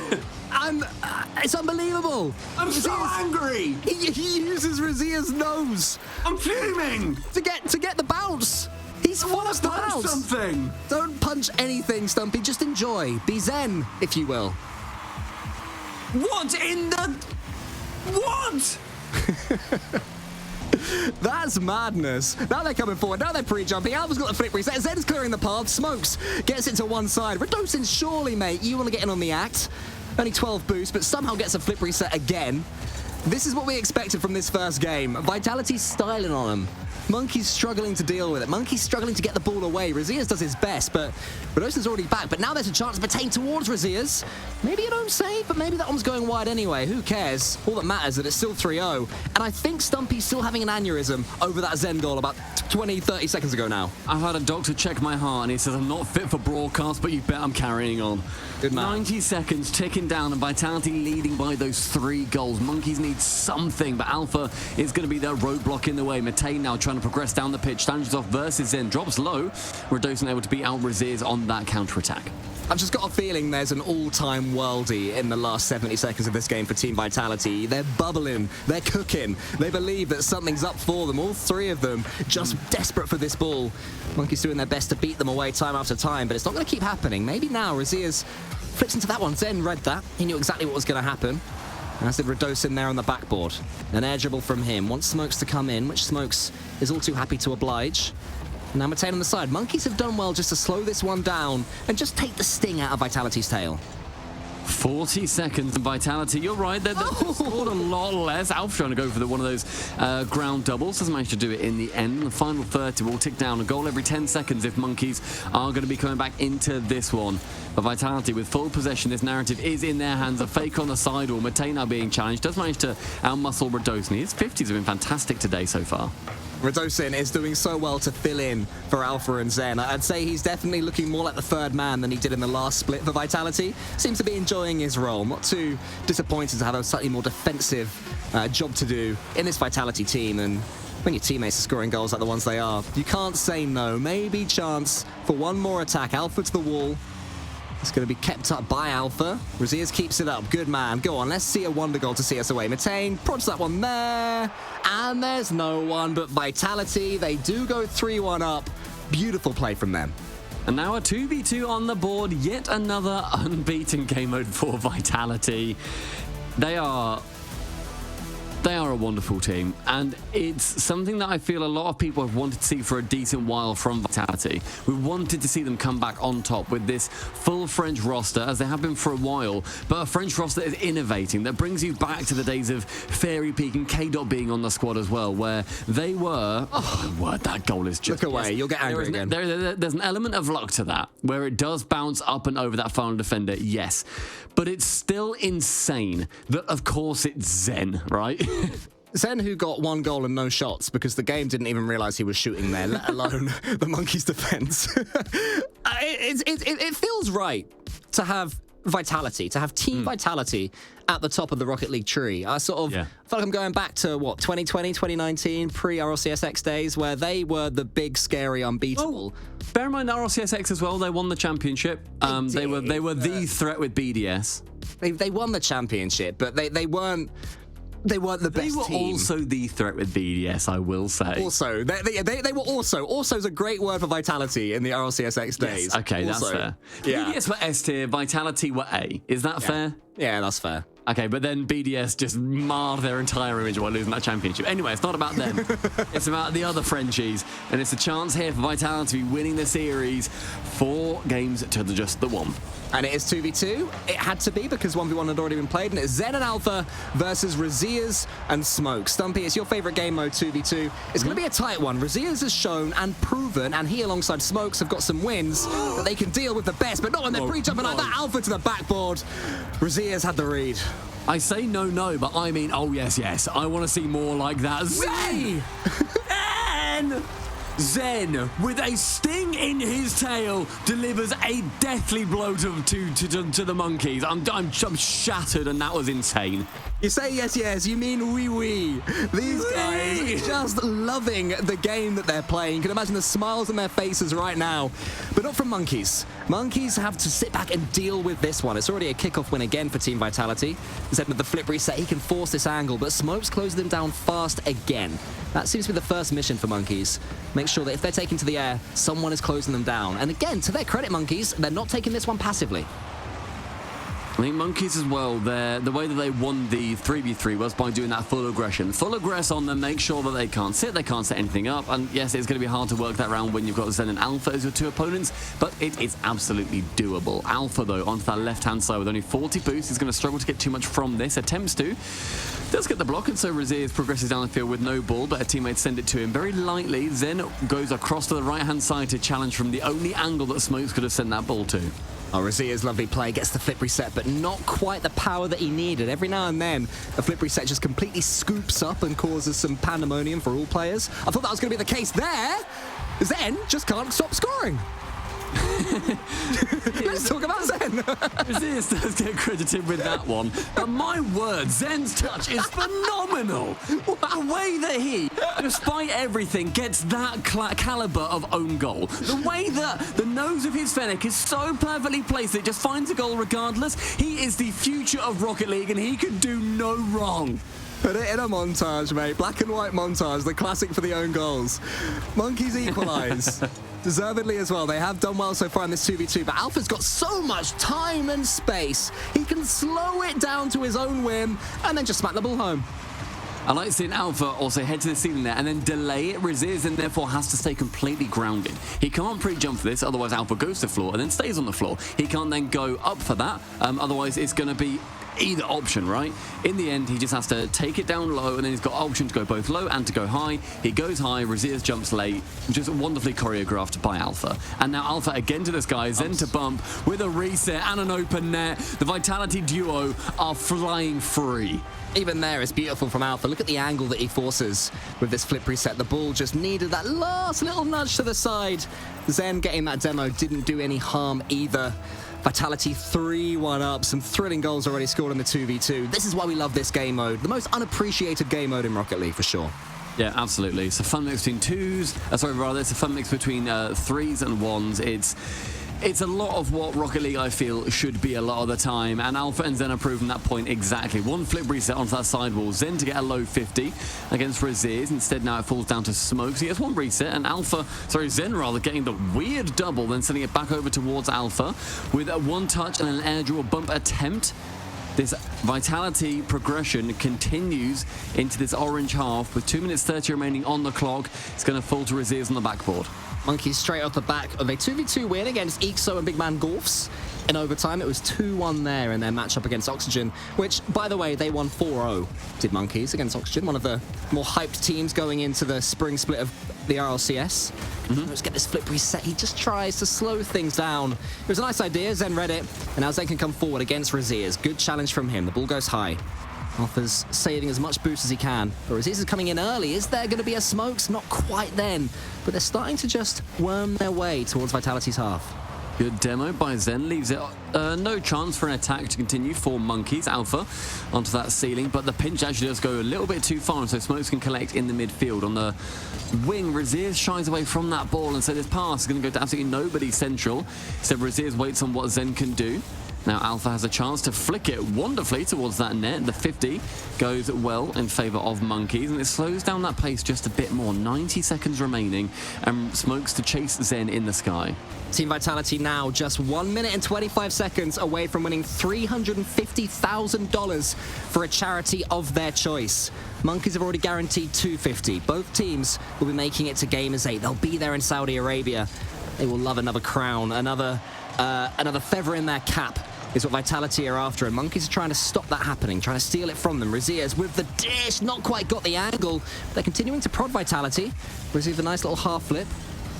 It's unbelievable. I'm so angry. He uses Razier's nose. I'm fuming. To get the bounce. He's forced the bounce. Something. Don't punch anything, Stumpy. Just enjoy. Be Zen, if you will. What in the... What? That's madness. Now they're coming forward. Now they're pre-jumping. Alpha's got the flip reset. Zen's clearing the path. Smokes gets it to one side. Redosin, surely, mate, you want to get in on the act. Only 12 boosts, but somehow gets a flip reset again. This is what we expected from this first game. Vitality styling on them. Monkey's struggling to deal with it. Monkey's struggling to get the ball away. Razias does his best, but Redosin's already back. But now there's a chance to pertain towards Razias. Maybe a don't save, but maybe that one's going wide anyway. Who cares? All that matters is that it's still 3-0. And I think Stumpy's still having an aneurysm over that Zen goal about 20, 30 seconds ago now. I've had a doctor check my heart and he says I'm not fit for broadcast, but you bet I'm carrying on. Good man. 90 seconds ticking down and Vitality leading by those 3 goals. Monkeys need something, but Alpha is going to be their roadblock in the way. Matei now trying to progress down the pitch. Stands off versus Zen, drops low. Redosin able to beat out Razias on that counter-attack. I've just got a feeling there's an all-time worldie in the last 70 seconds of this game for Team Vitality. They're bubbling, they're cooking, they believe that something's up for them, all 3 of them just desperate for this ball. Monkey's doing their best to beat them away time after time, but it's not going to keep happening. Maybe now Razias flips into that one. Zen read that, he knew exactly what was going to happen. As did Redosin there on the backboard. An air dribble from him, wants Smokes to come in, which Smokes is all too happy to oblige. Now Matei on the side. Monkeys have done well just to slow this one down and just take the sting out of Vitality's tail. 40 seconds and Vitality, you're right, they've scored a lot less. Alf trying to go for one of those ground doubles, doesn't manage to do it in the end. The final 30 will tick down a goal every 10 seconds if Monkeys are going to be coming back into this one. But Vitality with full possession, this narrative is in their hands. A fake on the side or Matei now being challenged, does manage to outmuscle Redosin. His 50s have been fantastic today so far. Redosin is doing so well to fill in for Alpha and Zen. I'd say he's definitely looking more like the third man than he did in the last split for Vitality. Seems to be enjoying his role. Not too disappointed to have a slightly more defensive job to do in this Vitality team. And when your teammates are scoring goals like the ones they are, you can't say no. Maybe chance for one more attack. Alpha to the wall. It's going to be kept up by Alpha. Razias keeps it up. Good man. Go on, let's see a wonder goal to see us away. Matei prods that one there. And there's no one but Vitality. They do go 3-1 up. Beautiful play from them. And now a 2v2 on the board. Yet another unbeaten game mode for Vitality. They are a wonderful team, and it's something that I feel a lot of people have wanted to see for a decent while from Vitality. We wanted to see them come back on top with this full French roster, as they have been for a while, but a French roster that is innovating, that brings you back to the days of Fairy Peak and K-Dot being on the squad as well, where they were... Oh, my word, that goal is just... Look away, yes, you'll get angry again. There's an element of luck to that, where it does bounce up and over that final defender, yes. But it's still insane that, of course, it's Zen, right? Zen, who got 1 goal and no shots because the game didn't even realize he was shooting there, let alone the Monkeys' defense. It feels right to have Vitality, to have Team Vitality at the top of the Rocket League tree. I sort of feel like I'm going back to, 2020, 2019, pre-RLCSX days, where they were the big, scary, unbeatable. Oh, bear in mind RLCSX as well, they won the championship. They were the threat with BDS. They won the championship, but they weren't the best team. They were also the threat with BDS, I will say. Also, they were also. Also is a great word for Vitality in the RLCSX days. Yes, okay, also, that's fair. Yeah. BDS were S tier, Vitality were A. Is that fair? Yeah, that's fair. Okay, but then BDS just marred their entire image while losing that championship. Anyway, it's not about them. It's about the other Frenchies. And it's a chance here for Vitality to be winning the series 4 games to just the 1. And it is 2v2. It had to be because 1v1 had already been played. And it's Zen and Alpha versus Razias and Smoke. Stumpy, it's your favorite game mode, 2v2. It's going to be a tight one. Razias has shown and proven, and he alongside Smokes have got some wins that they can deal with the best, but not when they're pre-jumping like that. Alpha to the backboard. Razias had the read. I say no, but I mean, oh, yes. I want to see more like that. Zen, with a sting in his tail, delivers a deathly blow to the Monkeys. I'm shattered, and that was insane. You say yes, you mean oui. These guys just loving the game that they're playing. You can imagine the smiles on their faces right now. But not from Monkeys. Monkeys have to sit back and deal with this one. It's already a kickoff win again for Team Vitality. Zen with the flip reset, he can force this angle, but Smokes closes them down fast again. That seems to be the first mission for Monkeys. Make sure that if they're taking to the air, someone is closing them down. And again, to their credit, Monkeys, they're not taking this one passively. I think Monkeys as well, the way that they won the 3v3 was by doing that full aggression. Full aggress on them, make sure that they can't set anything up. And yes, it's going to be hard to work that round when you've got Zen and Alpha as your two opponents, but it is absolutely doable. Alpha, though, onto that left-hand side with only 40 boosts, he's going to struggle to get too much from this. Attempts to. Does get the block, and so Raziers progresses down the field with no ball, but a teammate send it to him very lightly. Zen goes across to the right-hand side to challenge from the only angle that Smokes could have sent that ball to. Oh, Razier's lovely play, gets the flip reset, but not quite the power that he needed. Every now and then, a flip reset just completely scoops up and causes some pandemonium for all players. I thought that was going to be the case there. Zen just can't stop scoring. Let's talk about Zen. Raziers does get credited with that one, but my word, Zen's touch is phenomenal. The way that he, despite everything, gets that caliber of own goal. The way that the nose of his Fennec is so perfectly placed that it just finds a goal regardless. He is the future of Rocket League, and he can do no wrong. Put it in a montage, mate. Black and white montage, the classic for the own goals. Monkeys equalise. Deservedly as well. They have done well so far in this 2v2, but Alpha's got so much time and space. He can slow it down to his own whim and then just smack the ball home. I like seeing Alpha also head to the ceiling there and then delay it. Raziers and therefore has to stay completely grounded. He can't pre-jump for this, otherwise Alpha goes to the floor and then stays on the floor. He can't then go up for that, otherwise it's going to be either option, right? In the end, he just has to take it down low, and then he's got option to go both low and to go high. He goes high, Raziers jumps late, just wonderfully choreographed by Alpha. And now Alpha again to this guy, Zen to bump with a reset and an open net. The Vitality duo are flying free. Even there, it's beautiful from Alpha. Look at the angle that he forces with this flip reset. The ball just needed that last little nudge to the side. Zen getting that demo didn't do any harm either. Vitality 3-1 up. Some thrilling goals already scored in the 2v2. This is why we love this game mode. The most unappreciated game mode in Rocket League, for sure. Yeah, absolutely. It's a fun mix between it's a fun mix between threes and ones. It's a lot of what Rocket League, I feel, should be a lot of the time, and Alpha and Zen are proving that point exactly. One flip reset onto that sidewall, Zen to get a low 50 against Raziers. Instead, now it falls down to Smokes. He gets one reset, and Zen rather, getting the weird double, then sending it back over towards Alpha with a one touch and an air draw bump attempt. This Vitality progression continues into this orange half with 2 minutes 30 remaining on the clock. It's going to fall to Raziers on the backboard. Monkeys straight off the back of a 2v2 win against Ixo and Big Man Golfs. In overtime, it was 2-1 there in their matchup against Oxygen, which, by the way, they won 4-0, did Monkeys, against Oxygen, one of the more hyped teams going into the spring split of the RLCS. Let's get this flip reset. He just tries to slow things down. It was a nice idea. Zen read it, and now Zen can come forward against Raziers. Good challenge from him. The ball goes high. Alpha's saving as much boost as he can. But Raziers is coming in early. Is there going to be a Smokes? Not quite then. But they're starting to just worm their way towards Vitality's half. Good demo by Zen, leaves it no chance for an attack to continue for Monkeys. Alpha onto that ceiling, but the pinch actually does go a little bit too far, so Smokes can collect in the midfield. On the wing, Raziers shies away from that ball, and so this pass is going to go to absolutely nobody central. So Raziers waits on what Zen can do. Now Alpha has a chance to flick it wonderfully towards that net. The 50 goes well in favor of Monkeys, and it slows down that pace just a bit more. 90 seconds remaining, and Smokes to chase Zen in the sky. Team Vitality now just 1 minute and 25 seconds away from winning $350,000 for a charity of their choice. Monkeys have already guaranteed $250. Both teams will be making it to Gamers 8. They'll be there in Saudi Arabia. They will love another crown, another feather in their cap is what Vitality are after, and Monkeys are trying to stop that happening, trying to steal it from them. Raziers with the dish, not quite got the angle. They're continuing to prod Vitality. Receive a nice little half flip.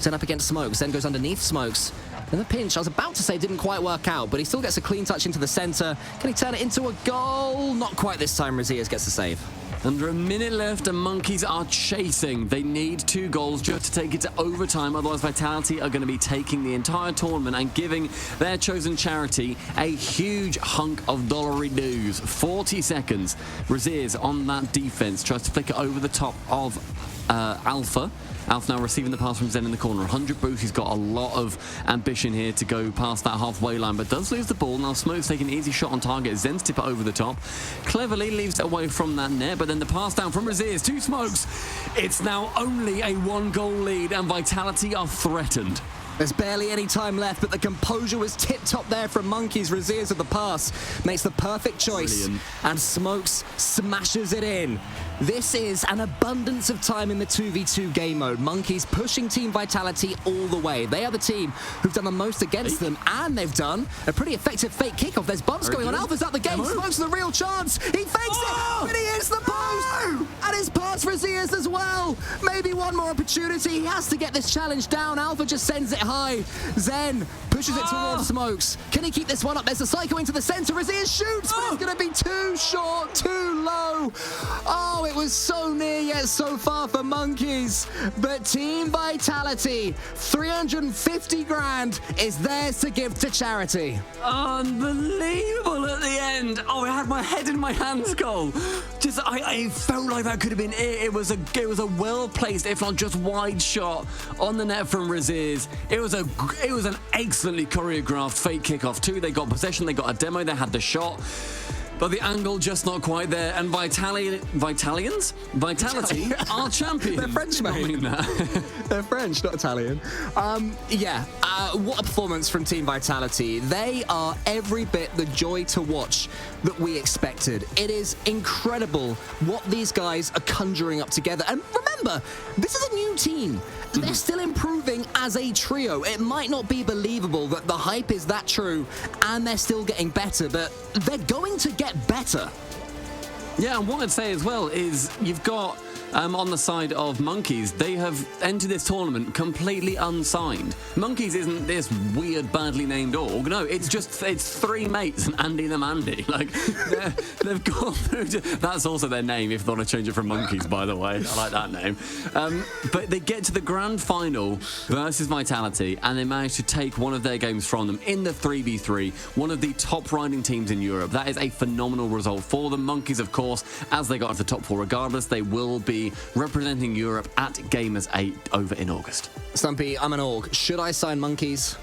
Set up against Smokes, then goes underneath Smokes. Then the pinch, I was about to say didn't quite work out, but he still gets a clean touch into the center. Can he turn it into a goal? Not quite this time. Raziers gets the save. Under a minute left, and Monkeys are chasing. They need 2 goals just to take it to overtime. Otherwise, Vitality are going to be taking the entire tournament and giving their chosen charity a huge hunk of dollary dues. 40 seconds. Raziers on that defense tries to flick it over the top of Alpha. Alpha now receiving the pass from Zen in the corner. 100 boost. He's got a lot of ambition here to go past that halfway line, but does lose the ball. Now Smokes taking an easy shot on target. Zen's tip it over the top. Cleverly leaves it away from that net, but then the pass down from Raziers to Smokes. It's now only a 1-goal lead, and Vitality are threatened. There's barely any time left, but the composure was tip-top there from Monkeys. Raziers with the pass makes the perfect choice. Brilliant. And Smokes smashes it in. This is an abundance of time in the 2v2 game mode. Monkeys pushing Team Vitality all the way. They are the team who've done the most against them, and they've done a pretty effective fake kickoff. There's bumps going on. Alpha's out the gate. Smokes the real chance. He fakes it, and he hits the post. And it's past Raziers as well. Maybe one more opportunity. He has to get this challenge down. Alpha just sends it high. Zen pushes it towards Smokes. Can he keep this one up? There's a psycho into the center. Raziers shoots, but it's going to be too short, too low. Oh, it was so near yet so far for Monkeys. But Team Vitality, 350 grand is theirs to give to charity. Unbelievable at the end. Oh, I had my head in my hands, goal. Just, I felt like that could have been it. It was a well-placed, if not just wide shot on the net from Raziers. It was an excellently choreographed fake kickoff too. They got possession, they got a demo, they had the shot. But the angle just not quite there, and Vitality are champions. They're French, mate. They're French, not Italian. What a performance from Team Vitality. They are every bit the joy to watch that we expected. It is incredible what these guys are conjuring up together. And remember, this is a new team. They're still improving as a trio. It might not be believable that the hype is that true and they're still getting better, but they're going to get better. Yeah, and what I'd say as well is you've got on the side of Monkeys, they have entered this tournament completely unsigned. Monkeys isn't this weird, badly named org. No, it's three mates and Andy the Mandy. Like, they've gone through. That's also their name, if they want to change it from Monkeys, by the way. I like that name. But they get to the grand final versus Vitality, and they manage to take one of their games from them in the 3v3, one of the top riding teams in Europe. That is a phenomenal result for them. Monkeys, of course, as they got to the top 4 regardless, they will be representing Europe at Gamers 8 over in August. Stumpy, I'm an org. Should I sign Monkeys?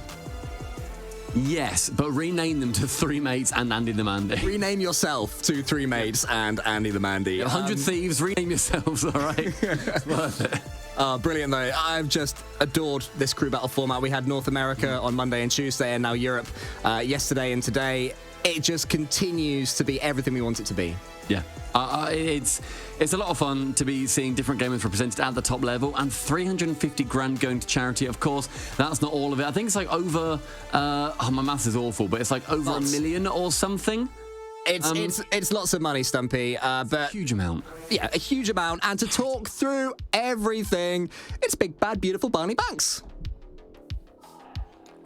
Yes, but rename them to Three Mates and Andy the Mandy. Rename yourself to Three Mates and Andy the Mandy. 100 Thieves, rename yourselves, all right? It's worth it. Brilliant, though. I've just adored this crew battle format. We had North America on Monday and Tuesday, and now Europe yesterday and today. It just continues to be everything we want it to be. Yeah, it's a lot of fun to be seeing different gamers represented at the top level, and 350 grand going to charity. Of course, that's not all of it. I think it's like over. My maths is awful, but it's like over $1 million or something. It's lots of money, Stumpy, but a huge amount. Yeah, a huge amount. And to talk through everything, it's Big Bad Beautiful Barney Banks.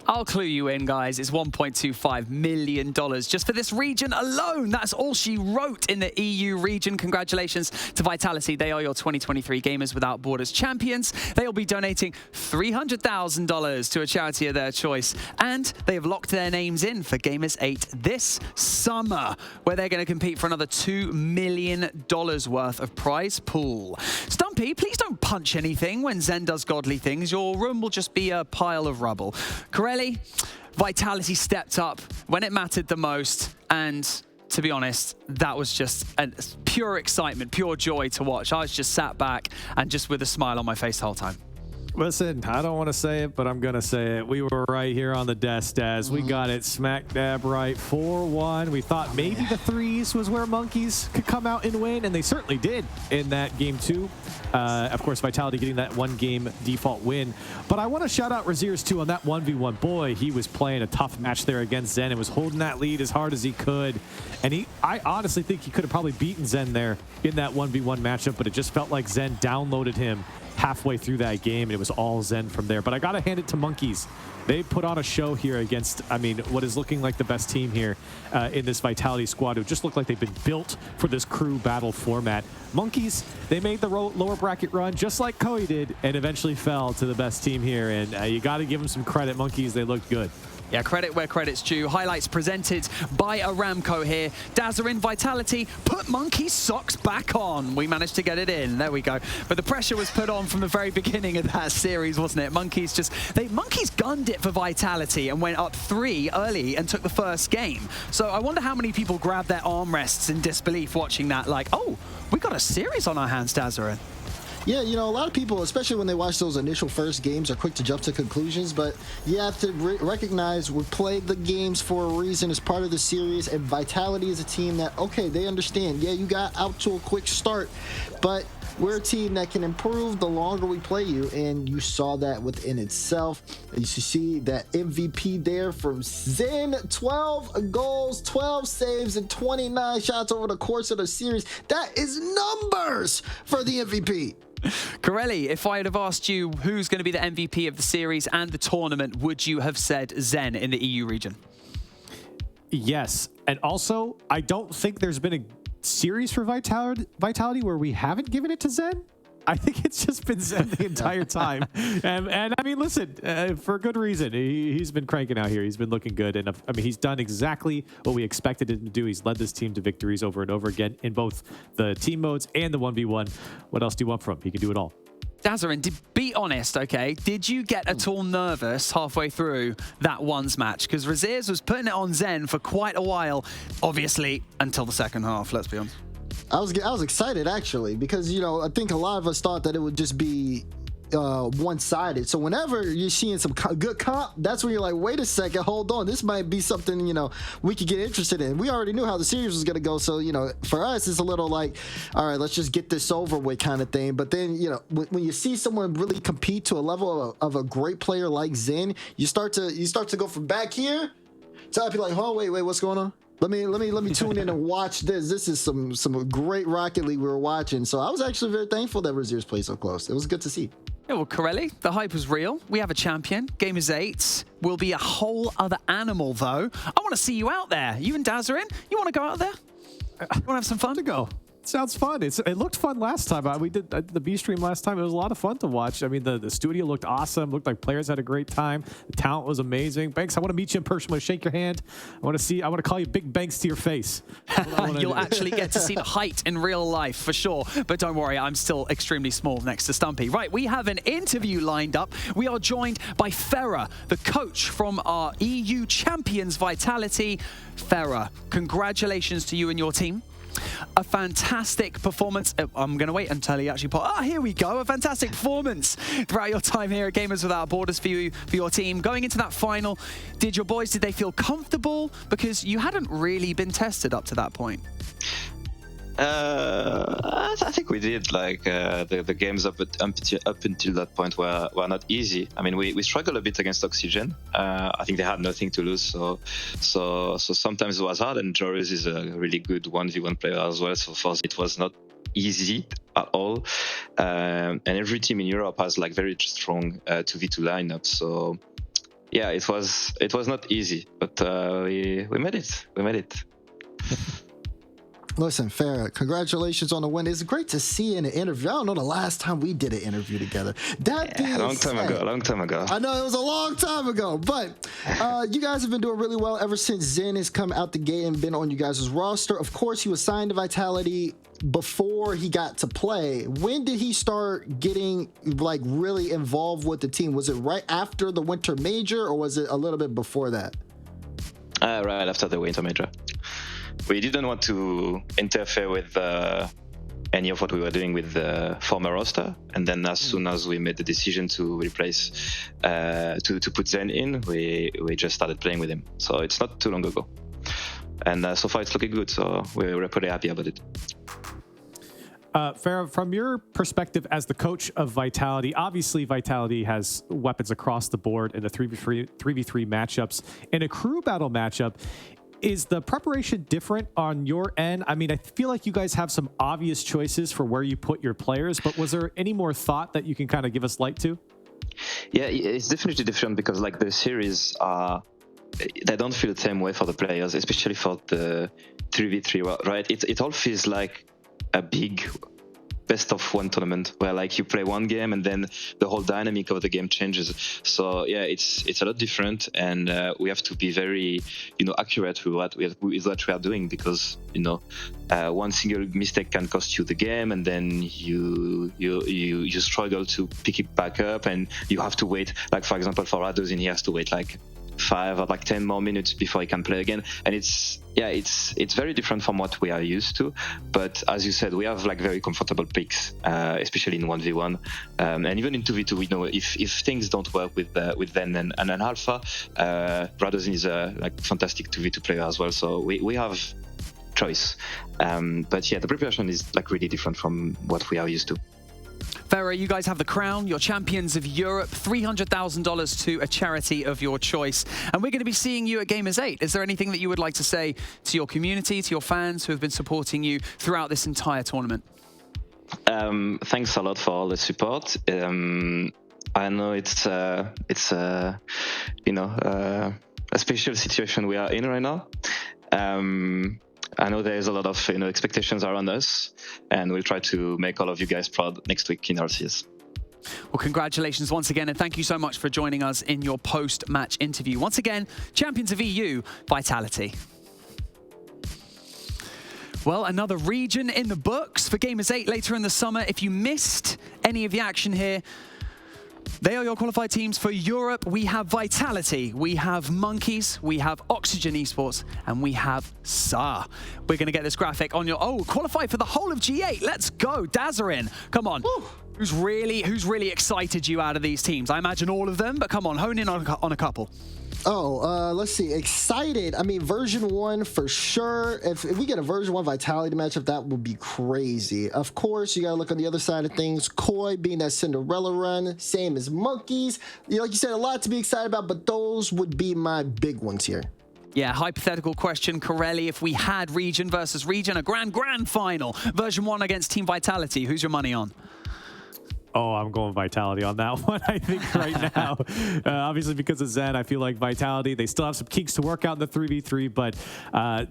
I'll clue you in, guys. It's $1.25 million just for this region alone. That's all she wrote in the EU region. Congratulations to Vitality. They are your 2023 Gamers Without Borders champions. They'll be donating $300,000 to a charity of their choice. And they have locked their names in for Gamers 8 this summer, where they're going to compete for another $2 million worth of prize pool. Stumpy, please don't punch anything when Zen does godly things. Your room will just be a pile of rubble. Correct? Vitality stepped up when it mattered the most, and to be honest, that was just a pure excitement, pure joy to watch. I was just sat back and just with a smile on my face the whole time. Listen, I don't want to say it, but I'm going to say it. We were right here on the desk, Daz. We got it smack dab right, 4-1. We thought maybe the threes was where Monkeys could come out and win, and they certainly did in that game 2. Of course, Vitality getting that 1-game default win. But I want to shout out Raziers, too, on that 1v1. Boy, he was playing a tough match there against Zen and was holding that lead as hard as he could. And I honestly think he could have probably beaten Zen there in that 1v1 matchup, but it just felt like Zen downloaded him halfway through that game, and it was all Zen from there. But I got to hand it to Monkeys. They put on a show here against, what is looking like the best team here in this Vitality squad, who just look like they've been built for this crew battle format. Monkeys, they made the lower bracket run just like Koei did, and eventually fell to the best team here. And you got to give them some credit. Monkeys, they looked good. Yeah, credit where credit's due. Highlights presented by Aramco here. Dazarin Vitality put Monkey's socks back on. We managed to get it in. There we go. But the pressure was put on from the very beginning of that series, wasn't it? Monkeys gunned it for Vitality and went up 3 early and took the first game. So I wonder how many people grabbed their armrests in disbelief watching that, like, oh, we got a series on our hands, Dazarin. Yeah, you know, a lot of people, especially when they watch those initial first games, are quick to jump to conclusions, but you have to recognize we played the games for a reason as part of the series, and Vitality is a team that, okay, they understand. Yeah, you got out to a quick start, but we're a team that can improve the longer we play you, and you saw that within itself. You see that MVP there from Zen, 12 goals, 12 saves, and 29 shots over the course of the series. That is numbers for the MVP. Corelli, if I had have asked you who's going to be the MVP of the series and the tournament, would you have said Zen in the EU region? Yes. And also, I don't think there's been a series for Vitality where we haven't given it to Zen. I think it's just been Zen the entire time. And I mean, listen, for good reason. He's been cranking out here. He's been looking good. And I mean, he's done exactly what we expected him to do. He's led this team to victories over and over again in both the team modes and the 1v1. What else do you want from him? He can do it all. Dazarin, be honest, okay? Did you get at all nervous halfway through that ones match? Because Raziers was putting it on Zen for quite a while, obviously, until the second half, let's be honest. I was excited, actually, because, you know, I think a lot of us thought that it would just be one-sided. So whenever you're seeing some good comp, that's when you're like, wait a second, hold on, this might be something, you know, we could get interested in. We already knew how the series was going to go, so, you know, for us, it's a little like, all right, let's just get this over with kind of thing. But then, you know, when you see someone really compete to a level of a great player like Zen, you start to go from back here to be like, oh, wait, what's going on? Let me tune in and watch this. This is some great Rocket League we were watching. So I was actually very thankful that Raziers played so close. It was good to see. Yeah, well, Corelli, the hype was real. We have a champion. Gamers 8 will be a whole other animal, though. I want to see you out there. You and Dazarin, you want to go out there? You want to have some fun? To go. Sounds fun. It looked fun last time. We did the B stream last time. It was a lot of fun to watch. I mean, the studio looked awesome. Looked like players had a great time. The talent was amazing. Banks, I want to meet you in person. I want to shake your hand. I want to call you Big Banks to your face. You'll actually get to see the height in real life for sure. But don't worry, I'm still extremely small next to Stumpy. Right, we have an interview lined up. We are joined by Farah, the coach from our EU champions Vitality. Farah, congratulations to you and your team. A fantastic performance. I'm going to wait until he actually here we go. A fantastic performance throughout your time here at Gamers Without Borders for your team. Going into that final, did they feel comfortable? Because you hadn't really been tested up to that point. I think we did. Like the games up until that point were not easy. I mean, we struggled a bit against Oxygen. I think they had nothing to lose, so sometimes it was hard. And Joris is a really good 1v1 player as well. So for us, it was not easy at all. And every team in Europe has like very strong 2v2 lineups. So yeah, it was not easy, but we made it. We made it. Listen, Farah, congratulations on the win. It's great to see you in an interview. I don't know the last time we did an interview together. A long time ago. I know it was a long time ago, but you guys have been doing really well ever since Zen has come out the gate and been on you guys' roster. Of course, he was signed to Vitality before he got to play. When did he start getting like really involved with the team? Was it right after the Winter Major, or was it a little bit before that? Right after the Winter Major. We didn't want to interfere with any of what we were doing with the former roster, and then as soon as we made the decision to replace, to put Zen in, we just started playing with him. So it's not too long ago, and so far it's looking good. So we're pretty happy about it. Farah, from your perspective as the coach of Vitality, obviously Vitality has weapons across the board in the 3v3 matchups. In a crew battle matchup, is the preparation different on your end? I mean, I feel like you guys have some obvious choices for where you put your players, but was there any more thought that you can kind of give us light to? Yeah, it's definitely different because like the series they don't feel the same way for the players, especially for the 3v3, right? It all feels like a big best of one tournament where like you play one game and then the whole dynamic of the game changes. So yeah, it's a lot different, and we have to be very accurate with what we are doing, because one single mistake can cost you the game, and then you struggle to pick it back up, and you have to wait. Like for example, for Radosin, he has to wait like 5 or like 10 more minutes before he can play again. And it's very different from what we are used to. But as you said, we have like very comfortable picks, especially in 1v1, and even in 2v2. We know if things don't work with Ven and an Alpha, Radozin is a like fantastic 2v2 player as well. So we have choice. But yeah, the preparation is like really different from what we are used to. Vera, you guys have the crown. You're champions of Europe. $300,000 to a charity of your choice. And we're going to be seeing you at Gamers 8. Is there anything that you would like to say to your community, to your fans who have been supporting you throughout this entire tournament? Thanks a lot for all the support. I know it's a special situation we are in right now. I know there's a lot of expectations around us, and we'll try to make all of you guys proud next week in RCS. Well, congratulations once again, and thank you so much for joining us in your post-match interview. Once again, champions of EU, Vitality. Well, another region in the books for Gamers 8 later in the summer. If you missed any of the action here, they are your qualified teams for Europe. We have Vitality, we have Monkeys, we have Oxygen Esports, and we have SAR. We're going to get this graphic on your... Oh, qualified for the whole of G8. Let's go. Dazarin, come on. Woo. Who's really excited you out of these teams? I imagine all of them, but come on, hone in on a couple. Let's see. Excited. I mean, version 1 for sure. If we get a version 1 Vitality matchup, that would be crazy. Of course, you got to look on the other side of things. Koi being that Cinderella run, same as Monkeys. Like you said, a lot to be excited about, but those would be my big ones here. Yeah, hypothetical question, Corelli. If we had region versus region, a grand final, version 1 against Team Vitality, who's your money on? Oh, I'm going Vitality on that one, I think, right now. Obviously, because of Zen, I feel like Vitality, they still have some kinks to work out in the 3v3, but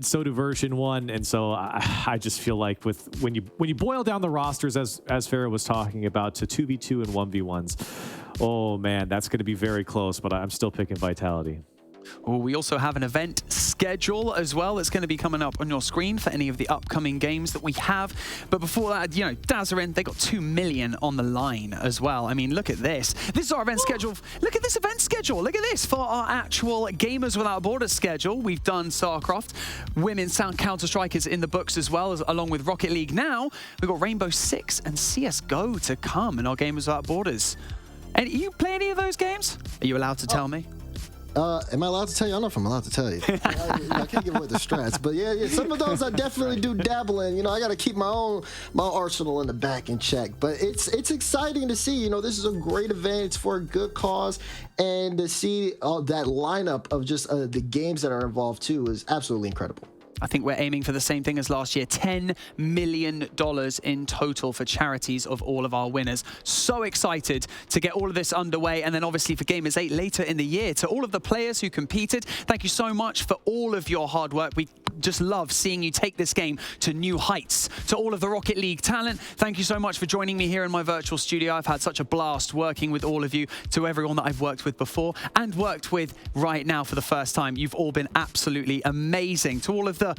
so do version 1. And so I just feel like when you boil down the rosters, as Farah was talking about, to 2v2 and 1v1s, oh, man, that's going to be very close, but I'm still picking Vitality. Well, we also have an event schedule as well that's going to be coming up on your screen for any of the upcoming games that we have. But before that, Dazarin, they got 2 million on the line as well. I mean, look at this. This is our event schedule. Look at this event schedule. Look at this for our actual Gamers Without Borders schedule. We've done StarCraft. Women's Counter-Strike is in the books as well, along with Rocket League. Now, we've got Rainbow Six and CSGO to come in our Gamers Without Borders. And you play any of those games? Are you allowed to tell me? Am I allowed to tell you? I don't know if I'm allowed to tell you. I can't give away the strats, but yeah, some of those I definitely do dabble in. I got to keep my arsenal in the back in check. But it's exciting to see. This is a great event. It's for a good cause, and to see that lineup of just the games that are involved too is absolutely incredible. I think we're aiming for the same thing as last year, $10 million in total for charities of all of our winners. So excited to get all of this underway. And then obviously for Gamers 8 later in the year, to all of the players who competed, thank you so much for all of your hard work. We just love seeing you take this game to new heights. To all of the Rocket League talent, thank you so much for joining me here in my virtual studio. I've had such a blast working with all of you. To everyone that I've worked with before and worked with right now for the first time, you've all been absolutely amazing. To all of the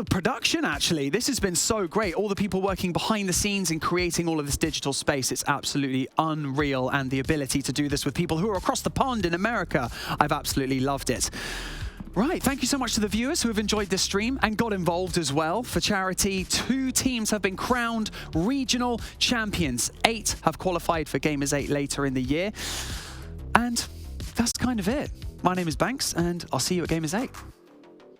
production, actually, this has been so great. All the people working behind the scenes in creating all of this digital space, it's absolutely unreal. And the ability to do this with people who are across the pond in America, I've absolutely loved it. Right, thank you so much to the viewers who have enjoyed this stream and got involved as well. For charity, 2 teams have been crowned regional champions. 8 have qualified for Gamers 8 later in the year. And that's kind of it. My name is Banks, and I'll see you at Gamers 8.